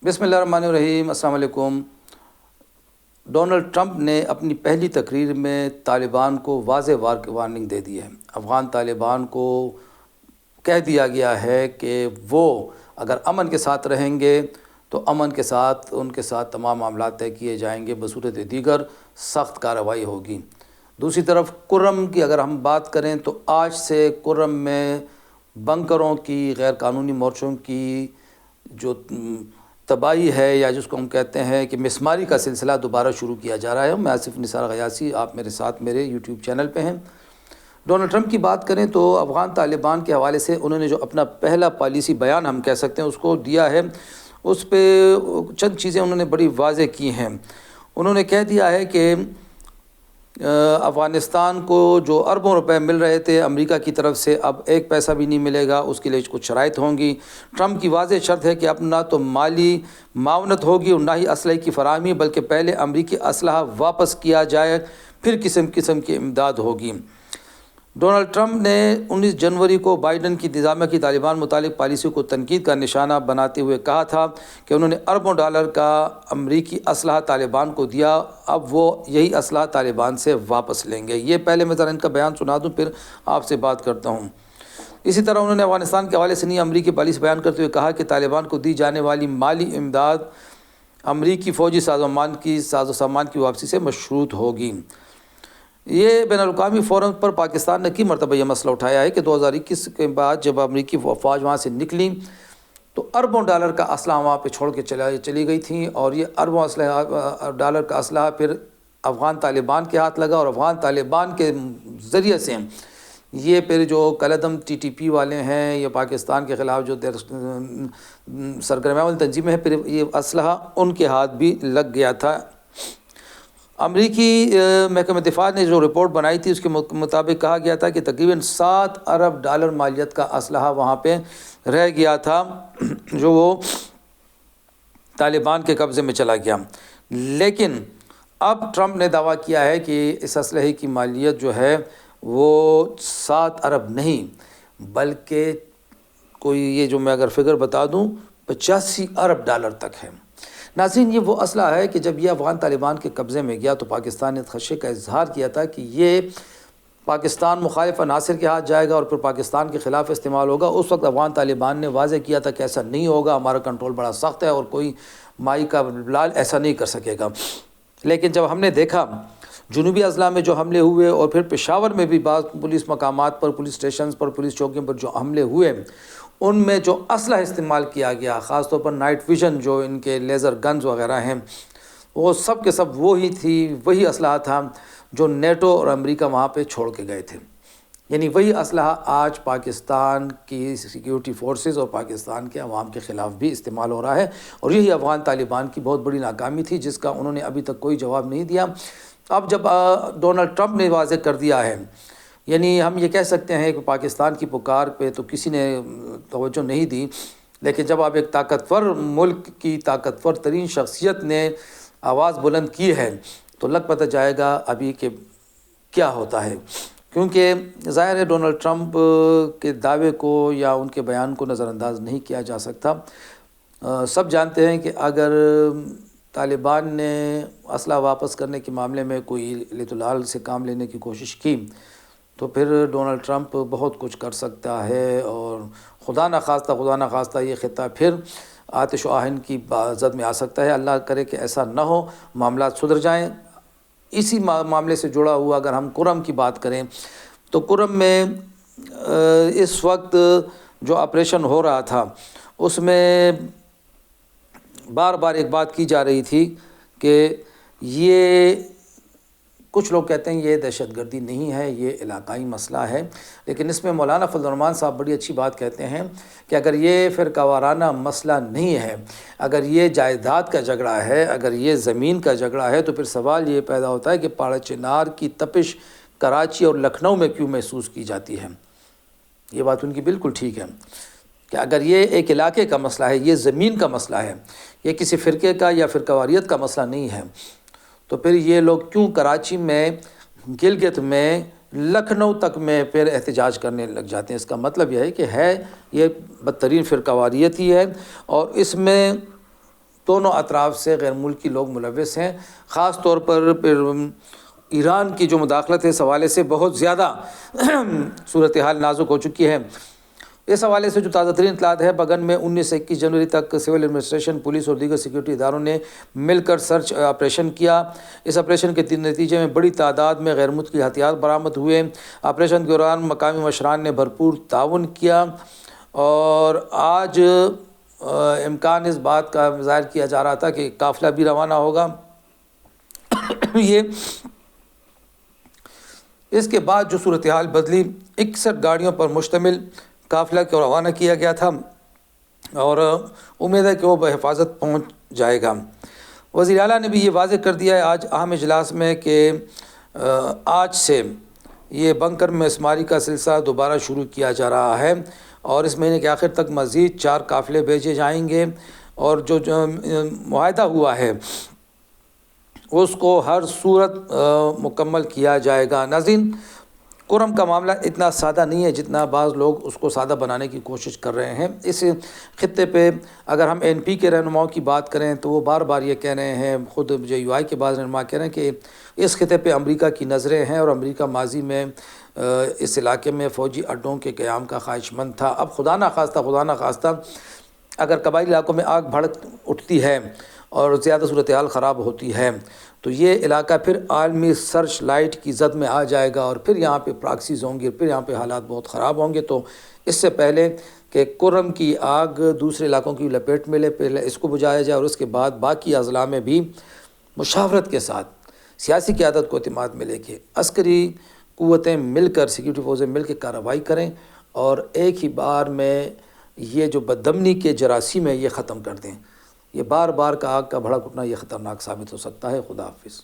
بسم اللہ الرحمن الرحیم۔ السلام علیکم۔ ڈونلڈ ٹرمپ نے اپنی پہلی تقریر میں طالبان کو واضح وارننگ دے دی ہے۔ افغان طالبان کو کہہ دیا گیا ہے کہ وہ اگر امن کے ساتھ رہیں گے تو امن کے ساتھ ان کے ساتھ تمام معاملات طے کیے جائیں گے، بصورت دیگر سخت کارروائی ہوگی۔ دوسری طرف کرم کی اگر ہم بات کریں تو آج سے کرم میں بنکروں کی، غیر قانونی مورچوں کی جو تباہی ہے یا جس کو ہم کہتے ہیں کہ مسماری کا سلسلہ دوبارہ شروع کیا جا رہا ہے۔ میں آصف نثار غیاثی، آپ میرے ساتھ میرے یوٹیوب چینل پہ ہیں۔ ڈونلڈ ٹرمپ کی بات کریں تو افغان طالبان کے حوالے سے انہوں نے جو اپنا پہلا پالیسی بیان ہم کہہ سکتے ہیں اس کو دیا ہے، اس پہ چند چیزیں انہوں نے بڑی واضح کی ہیں۔ انہوں نے کہہ دیا ہے کہ افغانستان کو جو اربوں روپے مل رہے تھے امریکہ کی طرف سے، اب ایک پیسہ بھی نہیں ملے گا، اس کے لیے کچھ شرائط ہوں گی۔ ٹرمپ کی واضح شرط ہے کہ اب نہ تو مالی معاونت ہوگی اور نہ ہی اسلحے کی فراہمی، بلکہ پہلے امریکی اسلحہ واپس کیا جائے، پھر قسم کی امداد ہوگی۔ ڈونلڈ ٹرمپ نے 19 جنوری کو بائیڈن کی انتظامیہ کی طالبان متعلق پالیسی کو تنقید کا نشانہ بناتے ہوئے کہا تھا کہ انہوں نے اربوں ڈالر کا امریکی اسلحہ طالبان کو دیا، اب وہ یہی اسلحہ طالبان سے واپس لیں گے۔ یہ پہلے میں ذرا ان کا بیان سنا دوں پھر آپ سے بات کرتا ہوں۔ اسی طرح انہوں نے افغانستان کے حوالے سے نئی امریکی پالیسی بیان کرتے ہوئے کہا کہ طالبان کو دی جانے والی مالی امداد امریکی فوجی ساز و سامان کی واپسی سے مشروط ہوگی۔ یہ بین الاقوامی فورم پر پاکستان نے کئی مرتبہ یہ مسئلہ اٹھایا ہے کہ 2021 کے بعد جب امریکی فوج وہاں سے نکلی تو اربوں ڈالر کا اسلحہ وہاں پہ چھوڑ کے چلی گئی تھیں، اور یہ اربوں ڈالر کا اسلحہ پھر افغان طالبان کے ہاتھ لگا، اور افغان طالبان کے ذریعے سے یہ پھر جو کالعدم TTP والے ہیں یا پاکستان کے خلاف جو سرگرمیاں والی تنظیمیں ہیں، پھر یہ اسلحہ ان کے ہاتھ بھی لگ گیا تھا۔ امریکی محکمہ دفاع نے جو رپورٹ بنائی تھی اس کے مطابق کہا گیا تھا کہ تقریباً 7 ارب ڈالر مالیت کا اسلحہ وہاں پہ رہ گیا تھا جو وہ طالبان کے قبضے میں چلا گیا۔ لیکن اب ٹرمپ نے دعویٰ کیا ہے کہ اس اسلحے کی مالیت جو ہے وہ 7 ارب نہیں بلکہ کوئی یہ جو میں اگر فگر بتا دوں 85 ارب ڈالر تک ہے۔ ناظرین، یہ وہ اسلحہ ہے کہ جب یہ افغان طالبان کے قبضے میں گیا تو پاکستان نے خدشے کا اظہار کیا تھا کہ یہ پاکستان مخالف عناصر کے ہاتھ جائے گا اور پھر پاکستان کے خلاف استعمال ہوگا۔ اس وقت افغان طالبان نے واضح کیا تھا کہ ایسا نہیں ہوگا، ہمارا کنٹرول بڑا سخت ہے اور کوئی مائی کا لال ایسا نہیں کر سکے گا۔ لیکن جب ہم نے دیکھا جنوبی اضلاع میں جو حملے ہوئے اور پھر پشاور میں بھی بعض پولیس مقامات پر، پولیس اسٹیشنز پر، پولیس چوکیوں پر جو حملے ہوئے، ان میں جو اسلحہ استعمال کیا گیا، خاص طور پر نائٹ ویژن جو ان کے لیزر گنز وغیرہ ہیں، وہ سب کے سب وہی اسلحہ تھا جو نیٹو اور امریکہ وہاں پہ چھوڑ کے گئے تھے۔ یعنی وہی اسلحہ آج پاکستان کی سیکیورٹی فورسز اور پاکستان کے عوام کے خلاف بھی استعمال ہو رہا ہے، اور یہی افغان طالبان کی بہت بڑی ناکامی تھی جس کا انہوں نے ابھی تک کوئی جواب نہیں دیا۔ اب جب ڈونلڈ ٹرمپ نے واضح کر دیا ہے، یعنی ہم یہ کہہ سکتے ہیں کہ پاکستان کی پکار پہ تو کسی نے توجہ نہیں دی، لیکن جب آپ ایک طاقتور ملک کی طاقتور ترین شخصیت نے آواز بلند کی ہے تو لگ پتہ جائے گا ابھی کہ کیا ہوتا ہے، کیونکہ ظاہر ہے ڈونلڈ ٹرمپ کے دعوے کو یا ان کے بیان کو نظر انداز نہیں کیا جا سکتا۔ سب جانتے ہیں کہ اگر طالبان نے اسلحہ واپس کرنے کے معاملے میں کوئی لیت العال سے کام لینے کی کوشش کی تو پھر ڈونلڈ ٹرمپ بہت کچھ کر سکتا ہے، اور خدا نخواستہ یہ خطہ پھر آتش و آہن کی زد میں آ سکتا ہے۔ اللہ کرے کہ ایسا نہ ہو، معاملات سدھر جائیں۔ اسی معاملے سے جڑا ہوا اگر ہم کرم کی بات کریں تو کرم میں اس وقت جو آپریشن ہو رہا تھا اس میں بار بار ایک بات کی جا رہی تھی کہ یہ کچھ لوگ کہتے ہیں یہ دہشت گردی نہیں ہے، یہ علاقائی مسئلہ ہے، لیکن اس میں مولانا فضل الرحمان صاحب بڑی اچھی بات کہتے ہیں کہ اگر یہ فرقہ وارانہ مسئلہ نہیں ہے، اگر یہ جائیداد کا جھگڑا ہے، اگر یہ زمین کا جھگڑا ہے، تو پھر سوال یہ پیدا ہوتا ہے کہ پہاڑ چنار کی تپش کراچی اور لکھنؤ میں کیوں محسوس کی جاتی ہے۔ یہ بات ان کی بالکل ٹھیک ہے کہ اگر یہ ایک علاقے کا مسئلہ ہے، یہ زمین کا مسئلہ ہے، یہ کسی فرقے کا یا فرقہ واریت کا مسئلہ نہیں ہے، تو پھر یہ لوگ کیوں کراچی میں، گلگت میں، لکھنؤ تک میں پھر احتجاج کرنے لگ جاتے ہیں؟ اس کا مطلب یہ ہے کہ یہ بدترین فرقہ واریت ہی ہے، اور اس میں دونوں اطراف سے غیر ملکی لوگ ملوث ہیں، خاص طور پر ایران کی جو مداخلت ہے اس حوالے سے بہت زیادہ صورتحال نازک ہو چکی ہے۔ اس حوالے سے جو تازہ ترین اطلاعات ہے، بغن میں 19 سے 21 جنوری تک سول ایڈمنسٹریشن، پولیس اور دیگر سیکیورٹی اداروں نے مل کر سرچ آپریشن کیا۔ اس آپریشن کے نتیجے میں بڑی تعداد میں غیر ملکی ہتھیار برآمد ہوئے۔ آپریشن کے دوران مقامی مشران نے بھرپور تعاون کیا اور آج امکان اس بات کا ظاہر کیا جا رہا تھا کہ قافلہ بھی روانہ ہوگا۔ یہ اس کے بعد جو صورتحال بدلی، 61 گاڑیوں پر مشتمل قافلہ کو روانہ کیا گیا تھا اور امید ہے کہ وہ بحفاظت پہنچ جائے گا۔ وزیر اعلیٰ نے بھی یہ واضح کر دیا ہے آج اہم اجلاس میں کہ آج سے یہ بنکر مسماری کا سلسلہ دوبارہ شروع کیا جا رہا ہے اور اس مہینے کے آخر تک مزید 4 قافلے بھیجے جائیں گے اور جو معاہدہ ہوا ہے اس کو ہر صورت مکمل کیا جائے گا۔ ناظرین، کرم کا معاملہ اتنا سادہ نہیں ہے جتنا بعض لوگ اس کو سادہ بنانے کی کوشش کر رہے ہیں۔ اس خطے پہ اگر ہم این پی کے رہنماؤں کی بات کریں تو وہ بار بار یہ کہہ رہے ہیں، خود جے یو آئی کے بعض رہنما کہہ رہے ہیں کہ اس خطے پہ امریکہ کی نظریں ہیں اور امریکہ ماضی میں اس علاقے میں فوجی اڈوں کے قیام کا خواہش مند تھا۔ اب خدا نخواستہ اگر قبائلی علاقوں میں آگ بھڑک اٹھتی ہے اور زیادہ صورتحال خراب ہوتی ہے تو یہ علاقہ پھر عالمی سرچ لائٹ کی زد میں آ جائے گا اور پھر یہاں پہ پراکسیز ہوں گے، پھر یہاں پہ حالات بہت خراب ہوں گے۔ تو اس سے پہلے کہ کرم کی آگ دوسرے علاقوں کی لپیٹ میں لے، پہلے اس کو بجھایا جائے اور اس کے بعد باقی اضلاع میں بھی مشاورت کے ساتھ سیاسی قیادت کو اعتماد میں لے کے عسکری قوتیں مل کر، سیکیورٹی فورسیں مل کے کارروائی کریں اور ایک ہی بار میں یہ جو بدامنی کے جراثیم ہے یہ ختم کر دیں۔ یہ بار بار کا آگ کا بھڑک اٹھنا یہ خطرناک ثابت ہو سکتا ہے۔ خدا حافظ۔